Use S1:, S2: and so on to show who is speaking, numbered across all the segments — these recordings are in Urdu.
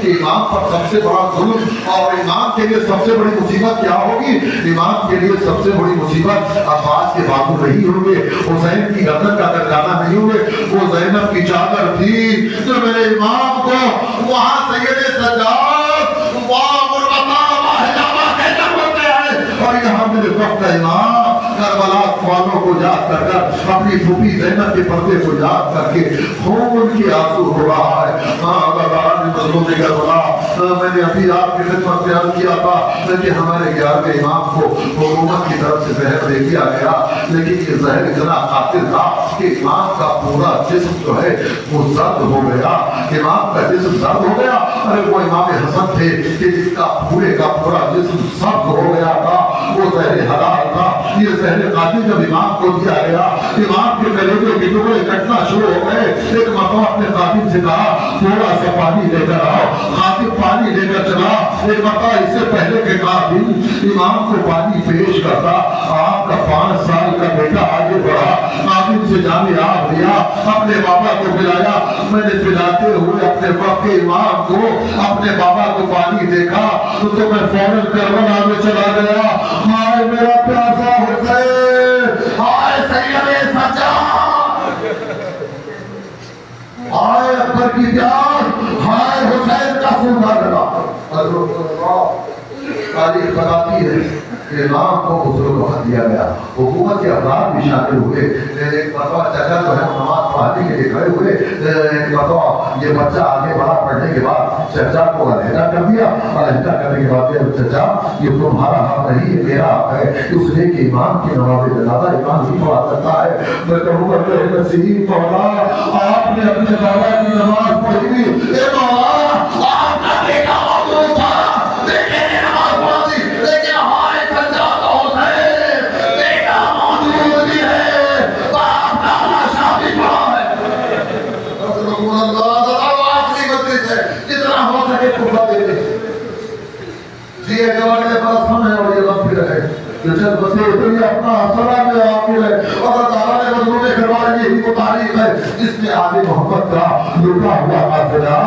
S1: کہ امام پر سب سے بڑا ظلم اور امام کے لیے سب سے بڑی مصیبت کیا ہوگی؟ امام کے لیے سب سے بڑی مصیبت عباس کے بازو نہیں ہوں گے، حسین کی گردن کا درگانا نہیں ہوں گے، وہ زینب کی چادر تھی جو میرے امام کو وہاں سید سجاد اور یہاں میرے وقت امام کربلا والوں کو یاد کر کر اپنی پھوپھی زینب کے پردے کو یاد کر کے خون کے آنسو ہو رہا ہے۔ ہاں اللہ نے مظلوم کربلا، میں نے ابھی آپ کی خدمت میں عرض کیا تھا کہ ہمارے 11ویں امام کو حکومت کی طرف سے زہر دے دیا گیا، لیکن یہ زہر اتنا قاتل تھا کہ امام کا پورا جسم جو ہے وہ زرد ہو گیا، امام کا جسم زرد ہو گیا۔ ارے وہ امام حسن تھے کہ جس کا پورا جسم سرد ہو گیا تھا، وہ زہر حلال تھا۔ یہ زہر قاتل جب امام کو دیا گیا، امام کے کلیجے کے ٹکڑے کٹنا شروع ہو گئے۔ ایک مرتبہ اپنے قاتل سے کہا تھوڑا سا پانی لے کر آؤ، قاتل پانی لے کر چلا۔ ایک مرتبہ اس سے پہلے کے قاتل امام کو پانی پیش کرتا، آپ کا 5 سال کا بیٹا آگے بڑھا، قاتل سے جامع آب لیا، اپنے بابا کو پلایا۔ میں نے پلاتے ہوئے اپنے وقت کے امام کو، اپنے بابا کو پانی دیکھا تو میں فوراً کربلا میں چلا گیا۔ ہائے میرا پیاسا حسین، ہائے سید سجاد، ہائے اکبر کی پیاس، ہائے حسین کا خون بہہ گیا۔ تاریخ بتاتی ہے کہ امام کو بزرگ وقت دیا گیا، حکومت کے افراد بھی شامل ہوئے۔ ایک مرتبہ چچا جو ہے نماز پڑھنے کے لیے کھڑے ہوئے، ایک مرتبہ یہ بچہ آگے بڑھا، پڑھنے کے بعد چچا کو علیحدہ کر دیا، علیحدہ کرنے کے بعد چچا یہ تمہارا حق نہیں، یہ میرا حق ہے، اس لیے کہ امام کی نماز جنازہ امام ہی پڑھا کرتا ہے۔ میں کہوں گا کہ نصیب مولا آپ نے اپنے بابا کی نماز پڑھی، اے مولا آپ کا بیٹا موجود تھا بیٹے نے نماز پڑھی، لیکن ہائے سجاد حسین بیٹا موجود بھی ہے، باپ کا لاشا بھی پڑا ہے۔ جتنا ہو سکے قربا دے دے جی، ایک والے پاس ہم ہے اور یہ لمبی رہے جو جب بسے اتنی اپنا حسرہ میں عاقل ہے۔ اور تعالیٰ نے مظلوم کربلا یہی وہ تاریخ ہے جس میں آل محمد کا لٹا ہوا قافلہ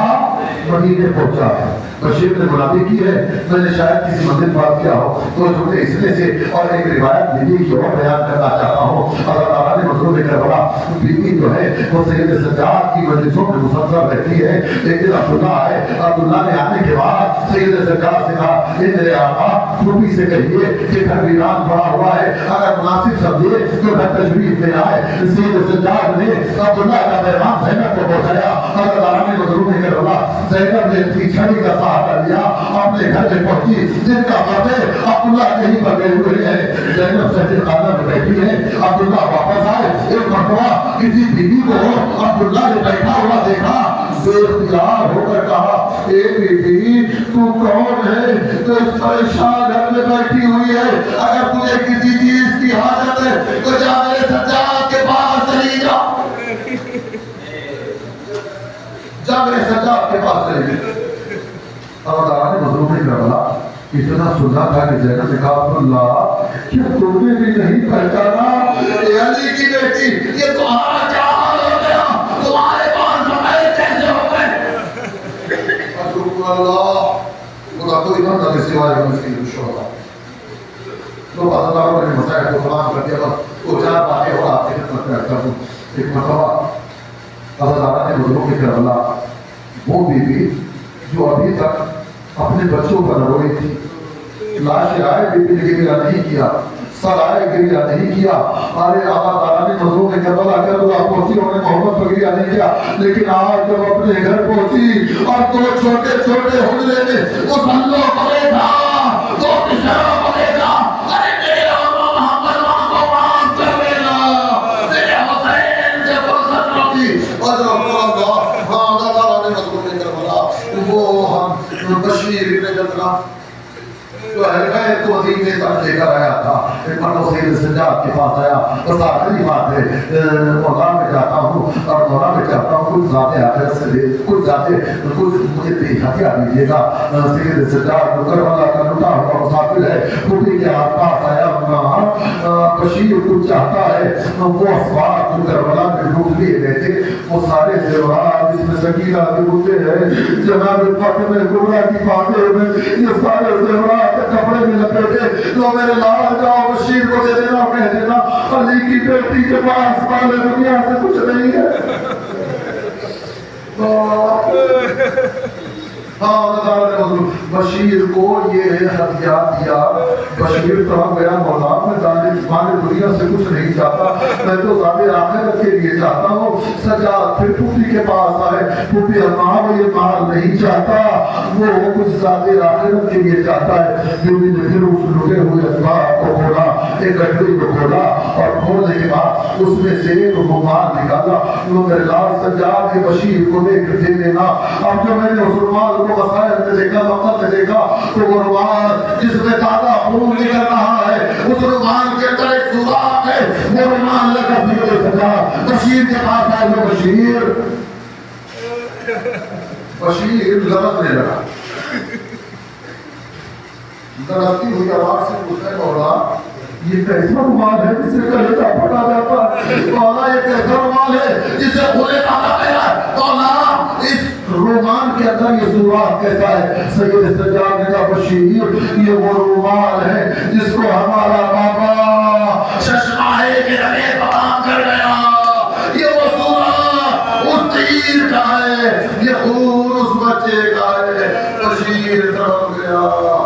S1: مدینے پہنچا ہے۔ بشیر نے منادی کی ہے، میں نے شاید کسی منزل بات کیا ہو تو جملے اس میں سے اور ایک روایت بیوی کی اور بیان کرنا چاہتا ہوں۔ اللہ تعالیٰ نے مظلوم کربلا بیوی جو ہے وہ سید سجاد کی مجلسوں میں مسلسل رہتی ہے۔ ایک دن عبداللہ آئے، عبداللہ نے آنے کے بعد سید سجاد سے کہا اے میرے آقا پھوپھی سے کہیے کہ گھر ویران پڑا ہوا ہے، اگر مناسب سمجھے تو گھر تشریف لے آئے۔ سید سجاد نے عبداللہ کا پیغام زینب کو پہنچایا۔ اللہ تعالیٰ نے مظلوم کربلا زینب نے اپنی چھڑی کا سہارا لیا، اپنے گھر میں پہنچی جن کا فتح عبداللہ کہیں پر گئے ہوئے ہیں۔ زینب سجد خانہ میں بیٹھی ہے، عبداللہ واپس آئے۔ ایک مرتبہ کسی بیوی کو عبداللہ نے بیٹھا ہوا دیکھا، بے اختیار ہو کر کہا اے بیوی تو کون ہے تو اس پریشان گھر میں بیٹھی ہوئی ہے، اگر تجھے کسی چیز کی حاجت ہے تو جا میرے سجاد کے پاس چلی جا، جا میرے سجاد کے پاس چلی جا۔ اللہ تعالیٰ نے مظلوم کربلا اتنا سنا تھا کہ زینب نے کہا عبداللہ کیا تم نے بھی نہیں پہچانا اے علی کی بیٹی، یہ تمہارا کیا حال ہو گیا، تمہارے پاس بغیر کیسے ہو گئے؟ اللہ خدا کو اتنا نہ سوائے مسیح الشہداء تو بعض اللہ نے مسائل کو تمام کر دیا، بس وہ 4 باتیں اور آپ کی خدمت میں رکھتا ہوں۔ ایک مرتبہ اللہ تعالیٰ نے مظلوم کربلا وہ بیوی جو ابھی تک اپنے بچوں پر روئی تھی، لاش آئے بیوی نے گریہ نہیں کیا، سر آئے گریہ نہیں کیا۔ ارے اللہ تعالیٰ نے مظلوم کربلا پہنچی، انہوں نے محمد پر گریہ نہیں کیا، لیکن آج جب اپنے گھر پہنچی اور 2 چھوٹے چھوٹے حجرے میں اس اللہ کو دیکھا، 2 بشروں کو دیکھا، ارے میرے اللہ محمد وہاں کو معاف کر دینا، میرے حسین سے فرصت روکی۔ اور اللہ تعالیٰ نے مظلوم کربلا وہ ہم بشیر ابن جدلہ جو خیر کو مدینے تک لے کر آیا تھا. ایک مرتبہ سید سجاد کے پاس آیا. بس آخری بات ہے مولا میں جاتا ہوں اور مولا میں چاہتا ہوں کچھ ذات آخرت سے دے کچھ مجھے ہتھیار دیجیے گا. سید سجاد جو کربلا کا لٹا ہوا مسافر ہے پھوپھی کے ہاتھ پاس آیا. بشیر کو چاہتا ہے وہ اسباب جو کربلا میں لوٹ لیے گئے تھے وہ سارے زیورات جس میں سکینہ کے بوتے ہیں جناب فاطمہ کبریٰ کی باتیں میں یہ سارے زیورات کپڑے میں لپیٹے تو میرے لال جاؤ بشیر کو دے دینا کہہ دینا علی کی بیٹی کے پاس والے دنیا سے کچھ نہیں ہے. بشیر کو یہ ہتھیار دیا. بشیر کہا گیا مولا میں دنیا سے کچھ نہیں چاہتا میں تو ذات آخرت کے لیے چاہتا ہوں. سجاد پھر پھوپھی کے پاس آئے. پھوپھی وہ یہ مال نہیں چاہتا وہ کچھ ذات آخرت کے لیے چاہتا ہے. بیوی نے پھر اس لٹے ہوئے اسباب کو کھولا ایک گٹڑی کو کھولا اور کھولنے کے بعد اس میں سے ایک رومال نکالا. وہ میرے لال سجاد کے بشیر کو دے دینا. اب جو میں نے اس رومال کو مسائل میں دیکھا وقت میں دیکھا تو وہ رومال جس میں تازہ خون نکل رہا ہے اس رومال کے اندر ایک سوراخ ہے. وہ رومال لے کر سید سجاد بشیر کے پاس آئے. وہ بشیر لڑکنے لگا. لڑکتی ہوئی آواز سے پوچھنے مولا یہ کیسا رومال ہے جسے کلیجہ پھٹا جاتا ہے؟ مولا یہ کیسا رومال ہے جسے خون تازہ گیا؟ مولا اس رومان کے اندر یہ سوراخ کیسا ہے؟ سید سجاد نے کہا بشیر یہ وہ رومال ہے جس کو ہمارا بابا ششماہے کے رہے بام کر گیا. یہ وہ سوراخ اس تیر کا ہے یہ خون اس بچے کا ہے. بشیر تڑپ گیا.